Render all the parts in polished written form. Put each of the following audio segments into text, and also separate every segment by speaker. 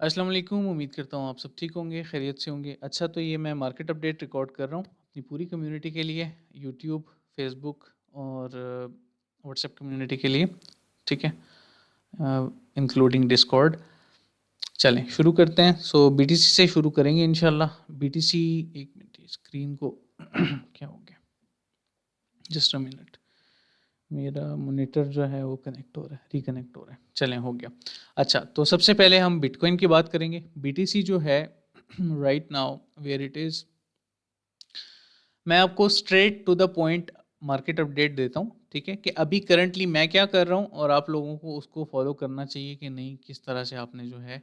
Speaker 1: अस्सलाम वालेकुम। उम्मीद करता हूँ आप सब ठीक होंगे, खैरियत से होंगे। अच्छा, तो ये मैं मार्केट अपडेट रिकॉर्ड कर रहा हूँ अपनी पूरी कम्युनिटी के लिए, यूट्यूब, फेसबुक और व्हाट्सएप कम्युनिटी के लिए, ठीक है, इंक्लूडिंग डिस्कॉर्ड। चलें शुरू करते हैं। सो बीटीसी से शुरू करेंगे इंशाल्लाह। बीटीसी, एक मिनट, स्क्रीन को क्या हो गया, जस्ट अ मिनट। मेरा मॉनिटर जो है वो कनेक्ट हो रहा है, रिकनेक्ट हो रहा है। चलें, हो गया। अच्छा, तो सबसे पहले हम बिटकॉइन की बात करेंगे। बीटीसी जो है right now where it is, मैं आपको straight to the point market update देता हूँ, ठीक है, कि अभी करंटली मैं क्या कर रहा हूँ और आप लोगों को उसको फॉलो करना चाहिए कि नहीं, किस तरह से आपने जो है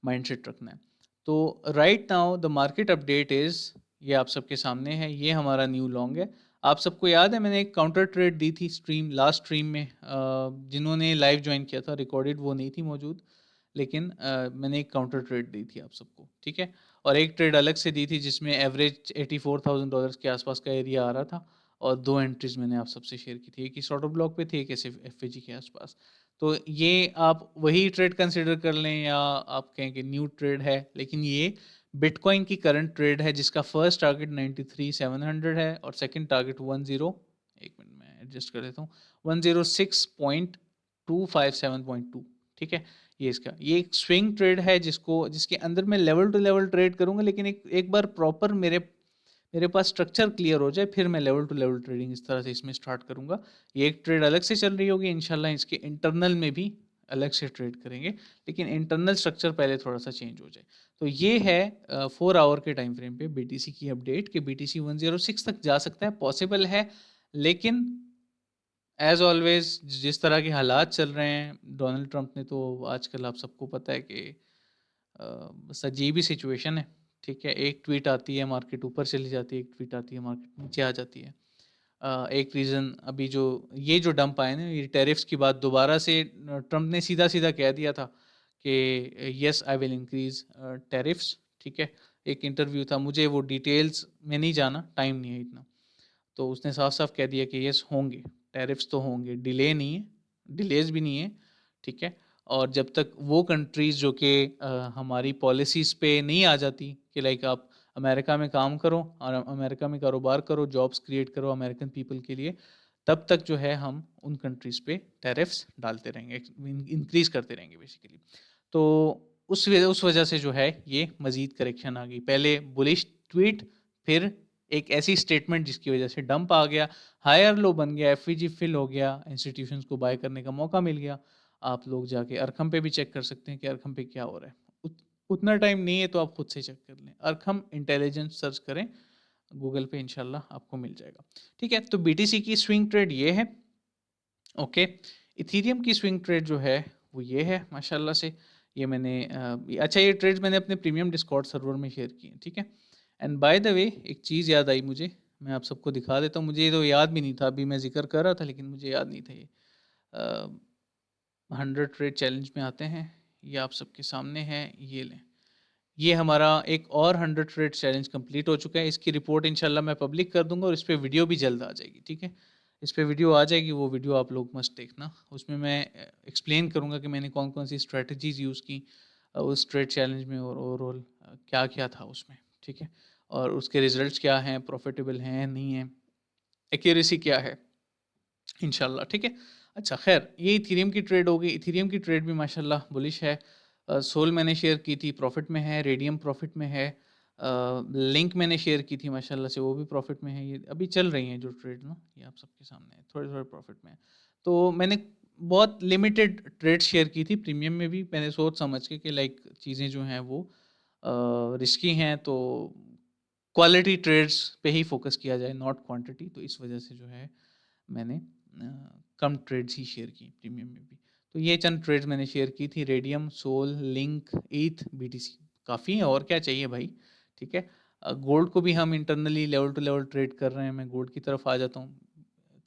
Speaker 1: माइंडसेट रखना है। तो right now the market update is, ये आप सबके सामने है, ये हमारा न्यू लॉन्ग है। आप सबको याद है मैंने एक काउंटर ट्रेड दी थी स्ट्रीम, लास्ट स्ट्रीम में, जिन्होंने लाइव ज्वाइन किया था, रिकॉर्डेड वो नहीं थी मौजूद, लेकिन मैंने एक काउंटर ट्रेड दी थी आप सबको, ठीक है। और एक ट्रेड अलग से दी थी जिसमें एवरेज $84,000 के आसपास का एरिया आ रहा था, और दो एंट्रीज मैंने आप सबसे शेयर की थी, एक इस ऑर्डर ब्लॉक पे थी, एक ऐसे एफ के आसपास। तो ये आप वही ट्रेड कंसिडर कर लें या आप कहें कि न्यू ट्रेड है, लेकिन ये बिटकॉइन की करंट ट्रेड है जिसका फर्स्ट टारगेट 93,700 है और सेकंड टारगेट 1, एक मिनट मैं एडजस्ट कर देता हूँ, 106.257.2, ठीक है। ये एक स्विंग ट्रेड है जिसके अंदर मैं लेवल टू लेवल ट्रेड करूंगा, लेकिन एक बार प्रॉपर मेरे मेरे पास स्ट्रक्चर क्लियर हो जाए फिर मैं लेवल टू लेवल ट्रेडिंग इस तरह से इसमें स्टार्ट करूंगा। ये एक ट्रेड अलग से चल रही होगी, इंशाल्लाह इसके इंटरनल में भी अलग से ट्रेड करेंगे, लेकिन इंटरनल स्ट्रक्चर पहले थोड़ा सा चेंज हो जाए। तो ये है 4 आवर के टाइम फ्रेम पे बीटीसी की अपडेट कि बीटीसी 106 तक जा सकता है, पॉसिबल है, लेकिन एज ऑलवेज जिस तरह के हालात चल रहे हैं, डोनाल्ड ट्रंप ने तो आजकल आप सबको पता है कि बस अजीब ही सिचुएशन है, ठीक है। एक ट्वीट आती है मार्केट ऊपर चली जाती है, एक ट्वीट आती है मार्केट नीचे आ जाती है। एक रीज़न अभी जो ये जो डंप आए ना, ये टैरिफ्स की बात दोबारा से ट्रंप ने सीधा सीधा कह दिया था कि yes I will increase tariffs, ठीक है। एक इंटरव्यू था, मुझे वो डिटेल्स में नहीं जाना, टाइम नहीं है इतना। तो उसने साफ साफ कह दिया कि यस होंगे, टैरिफ्स तो होंगे, डिले नहीं है, डिलेज भी नहीं है, ठीक है। और जब तक वो कंट्रीज़ जो कि हमारी पॉलिसीज़ पे नहीं आ जाती कि लाइक आप अमेरिका में काम करो और अमेरिका में कारोबार करो, जॉब्स क्रिएट करो अमेरिकन पीपल के लिए, तब तक जो है हम उन कंट्रीज़ पे टैरिफ्स डालते रहेंगे, इंक्रीज़ करते रहेंगे बेसिकली। तो उस वजह से जो है ये मज़ीद करेक्शन आ गई, पहले बुलिश ट्वीट, फिर एक ऐसी स्टेटमेंट जिसकी वजह से डंप आ गया, हायर लो बन गया, एफवीजी फिल हो गया, इंस्टीट्यूशंस को बाय करने का मौका मिल गया। आप लोग जाके अरखम पे भी चेक कर सकते हैं कि अरखम पे क्या हो रहा है। उतना टाइम नहीं है तो आप खुद से चेक कर लें, अरखम इंटेलिजेंस सर्च करें गूगल पे, इंशाल्लाह आपको मिल जाएगा, ठीक है। तो बीटीसी की स्विंग ट्रेड ये है, ओके। इथीरियम की स्विंग ट्रेड जो है वो ये है माशाल्लाह से। ये मैंने अच्छा, ये ट्रेड्स मैंने अपने प्रीमियम डिस्कॉर्ड सर्वर में शेयर किए हैं, ठीक है। एंड बाय द वे एक चीज़ याद आई मुझे, मैं आप सबको दिखा देता हूँ, मुझे ये तो याद भी नहीं था, अभी मैं जिक्र कर रहा था लेकिन मुझे याद नहीं था ये। 100 ट्रेड चैलेंज में आते हैं, ये आप सबके सामने है, ये लें। ये हमारा एक और 100 ट्रेड चैलेंज कंप्लीट हो चुका है, इसकी रिपोर्ट इंशाल्लाह मैं पब्लिक कर दूंगा और इस पर वीडियो भी जल्द आ जाएगी, ठीक है। इस पर वीडियो आ जाएगी, वो वीडियो आप लोग मस्ट देखना, उसमें मैं एक्सप्लेन करूंगा कि मैंने कौन कौन सी स्ट्रेटजीज यूज़ की उस ट्रेड चैलेंज में, और ओवरऑल क्या क्या था उसमें, ठीक है। और उसके रिजल्ट्स क्या हैं, प्रॉफिटेबल हैं नहीं हैं, एक्यूरेसी क्या है, इंशाल्लाह, ठीक है। अच्छा खैर, ये इथेरियम की ट्रेड हो गई। इथेरियम की ट्रेड भी माशाल्लाह बुलिश है। सोल मैंने शेयर की थी, प्रॉफिट में है, रेडियम प्रॉफिट में है, लिंक मैंने शेयर की थी माशाल्लाह से, वो भी प्रॉफिट में है। ये अभी चल रही हैं जो ट्रेड ना, ये आप सबके सामने है, थोड़े थोड़े प्रॉफिट में है। तो मैंने बहुत लिमिटेड ट्रेड शेयर की थी प्रीमियम में भी, मैंने सोच समझ के कि लाइक चीज़ें जो हैं वो रिस्की हैं, तो क्वालिटी ट्रेड्स पे ही फोकस किया जाए, नॉट क्वांटिटी। तो इस वजह से जो है मैंने कम ट्रेड्स ही शेयर की प्रीमियम में भी। तो ये चंद ट्रेड्स मैंने शेयर की थी, रेडियम, सोल, लिंक, ईथ, बीटीसी, काफ़ी है, और क्या चाहिए भाई, ठीक है। गोल्ड को भी हम internally level to level trade कर रहे हैं, मैं गोल्ड की तरफ आ जाता हूँ।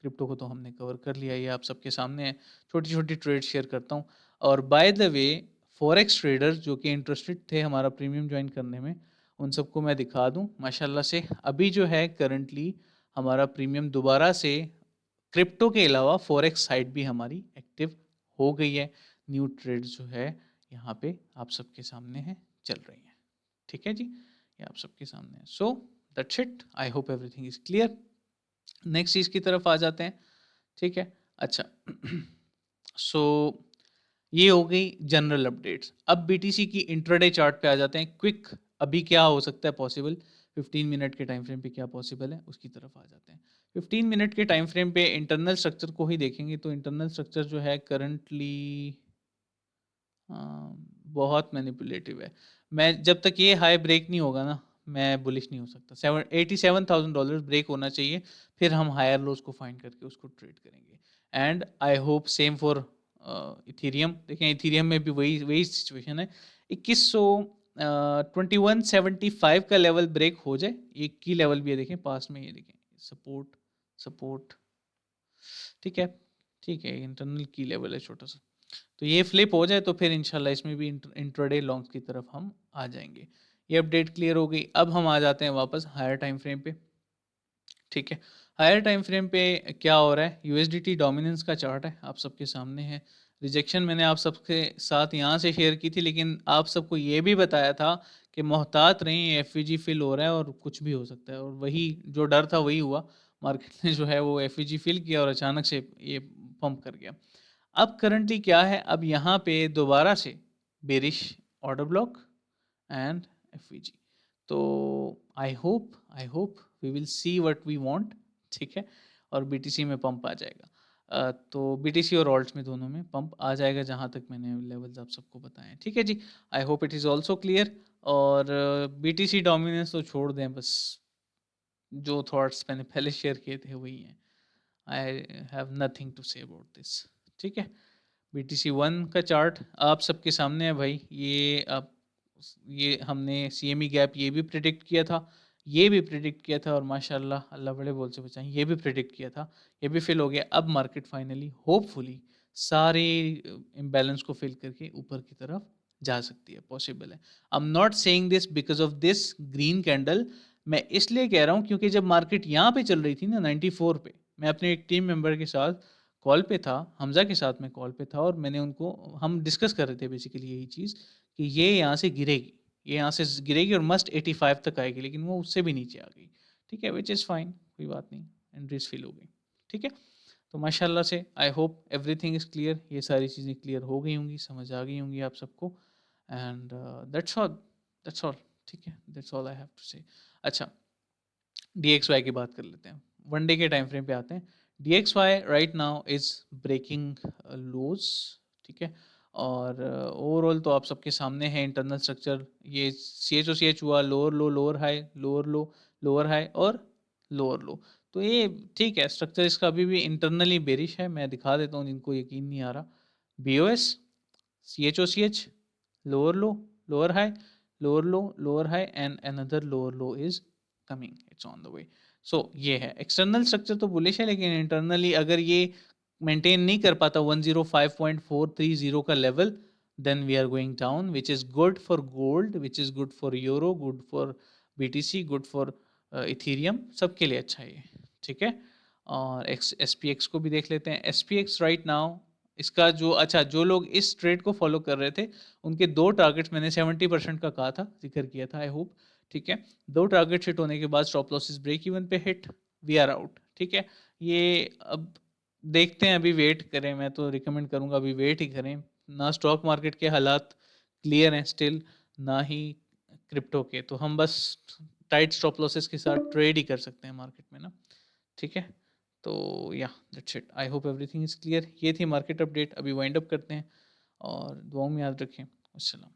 Speaker 1: क्रिप्टो को तो हमने कवर कर लिया, ये आप सबके सामने है, छोटी छोटी ट्रेड शेयर करता हूँ। और by the way, forex trader जो कि इंटरेस्टेड थे हमारा प्रीमियम ज्वाइन करने में, उन सबको मैं दिखा दूँ माशाल्लाह से, अभी जो है करंटली हमारा प्रीमियम दोबारा से क्रिप्टो के अलावा फॉरेक्स साइट भी हमारी एक्टिव हो गई है। न्यू ट्रेड जो है यहाँ पे आप सबके सामने है, चल रही हैं। ठीक है जी, ये आप सबके सामने है। So that's it, I hope everything is clear. Next चीज़ की तरफ आ जाते हैं। ठीक है, अच्छा सो ये हो गई जनरल अपडेट्स। अब बीटीसी की इंट्राडे चार्ट पे आ जाते हैं। क्विक अभी क्या हो सकता है पॉसिबल, 15 मिनट के टाइम फ्रेम पे क्या पॉसिबल है उसकी तरफ आ जाते हैं। 15 मिनट के टाइम फ्रेम पे इंटरनल स्ट्रक्चर को ही देखेंगे तो इंटरनल स्ट्रक्चर जो है करंटली बहुत मैनिपुलेटिव है। मैं जब तक ये हाई ब्रेक नहीं होगा ना, मैं बुलिश नहीं हो सकता। $87,000 ब्रेक होना चाहिए, फिर हम हायर लोज को फाइंड करके उसको ट्रेड करेंगे। And I hope same for Ethereum. देखें इथीरियम में भी वही वही सिचुएशन है। 2100 2175 का लेवल ब्रेक हो जाए, एक की लेवल भी है देखें पास में, ये देखें सपोर्ट सपोर्ट। ठीक है, ठीक है, इंटरनल की लेवल है छोटा सा। तो ये फ्लिप हो जाए तो फिर इंशाल्लाह इसमें भी इंट्राडे लॉन्ग की तरफ हम आ जाएंगे। ये अपडेट क्लियर हो गई। अब हम आ जाते हैं वापस हायर टाइम फ्रेम पे। ठीक है, हायर टाइम फ्रेम पे क्या हो रहा है, यूएसडीटी डोमिनेंस का चार्ट है, आप सबके सामने है। रिजेक्शन मैंने आप सबके साथ यहाँ से शेयर की थी, लेकिन आप सबको ये भी बताया था कि मोहतात रहीं, एफईजी फिल हो रहा है और कुछ भी हो सकता है, और वही जो डर था वही हुआ। मार्केट ने जो है वो एफईजी फिल किया और अचानक से ये पंप कर गया। अब करंटली क्या है, अब यहाँ पे दोबारा से bearish order block and FVG. तो I hope we will see what we want. ठीक है, और बीटीसी में पंप आ जाएगा। तो बीटीसी और ऑल्ट्स में दोनों में पंप आ जाएगा, जहाँ तक मैंने लेवल्स आप सबको बताए हैं। ठीक है जी, I hope it is also clear. और बीटीसी डोमिनेंस तो छोड़ दें, बस जो थॉट्स मैंने पहले शेयर किए थे वही हैं। I have nothing to say about this. ठीक है, बीटीसी 1 का चार्ट आप सबके सामने है भाई। ये आप ये हमने सीएमई गैप ये भी प्रिडिक्ट किया था, ये भी प्रिडिक्ट किया था, और माशाल्लाह अल्लाह बड़े बोल से बचाएं, ये भी प्रिडिक्ट किया था, ये भी फिल हो गया। अब मार्केट फाइनली होपफुली सारे इम्बैलेंस को फिल करके ऊपर की तरफ जा सकती है, पॉसिबल है। I am not saying this because of this green candle. मैं इसलिए कह रहा हूँ क्योंकि जब मार्केट यहाँ पे चल रही थी ना 94 पे, मैं अपने एक टीम मेंबर के साथ कॉल पे था, हमजा के साथ मैं कॉल पे था, और मैंने उनको, हम डिस्कस कर रहे थे बेसिकली यही चीज़ कि ये यहाँ से गिरेगी, ये यहाँ से गिरेगी और मस्ट 85 तक आएगी, लेकिन वो उससे भी नीचे आ गई। ठीक है, विच इज़ फाइन, कोई बात नहीं, एंट्रीज फिल हो गई। ठीक है, तो माशाल्लाह से आई होप एवरीथिंग इज़ क्लियर। ये सारी चीज़ें क्लियर हो गई होंगी, समझ आ गई होंगी आप सबको। And that's all, that's all. ठीक है, that's all I have to say. अच्छा, DXY की बात कर लेते हैं, वन डे के टाइम फ्रेम पे आते हैं। DXY right now is breaking lows. ठीक है, और ओवरऑल तो आप सबके सामने है इंटरनल स्ट्रक्चर। ये CHOCH हुआ, lower low, lower high, lower low, lower high और लोअर लो। तो ये ठीक है, स्ट्रक्चर इसका अभी भी इंटरनली बेरिश है। मैं दिखा देता हूँ जिनको यकीन नहीं आ रहा। BOS, CHOCH, lower low, lower high, lower low, lower high, and another lower low is coming, it's on the way. So ये है एक्सटर्नल स्ट्रक्चर तो बुलिश है, लेकिन इंटरनली अगर ये मेंटेन नहीं कर पाता 105.430 का level, then we are going down, which is good for gold, which is good for euro, good for BTC, good for ethereum, सबके लिए अच्छा है ये। ठीक है, और SPX को भी देख लेते हैं। SPX राइट नाउ इसका जो, अच्छा जो लोग इस ट्रेड को फॉलो कर रहे थे, उनके दो टारगेट्स मैंने 70% का कहा था, जिक्र किया था, आई होप। ठीक है, दो टारगेट हिट होने के बाद स्टॉप लॉसेस ब्रेक इवन पे हिट, वी आर आउट। ठीक है, ये अब देखते हैं, अभी वेट करें, मैं तो रिकमेंड करूंगा अभी वेट ही करें। ना स्टॉक मार्केट के हालात क्लियर हैं स्टिल, ना ही क्रिप्टो के, तो हम बस टाइट स्टॉप लॉसेस के साथ ट्रेड ही कर सकते हैं मार्केट में ना। ठीक है, तो या that's it, I hope everything is clear. ये थी मार्केट अपडेट, अभी वाइंड अप करते हैं, और दुआओं में याद रखें। अस्सलाम।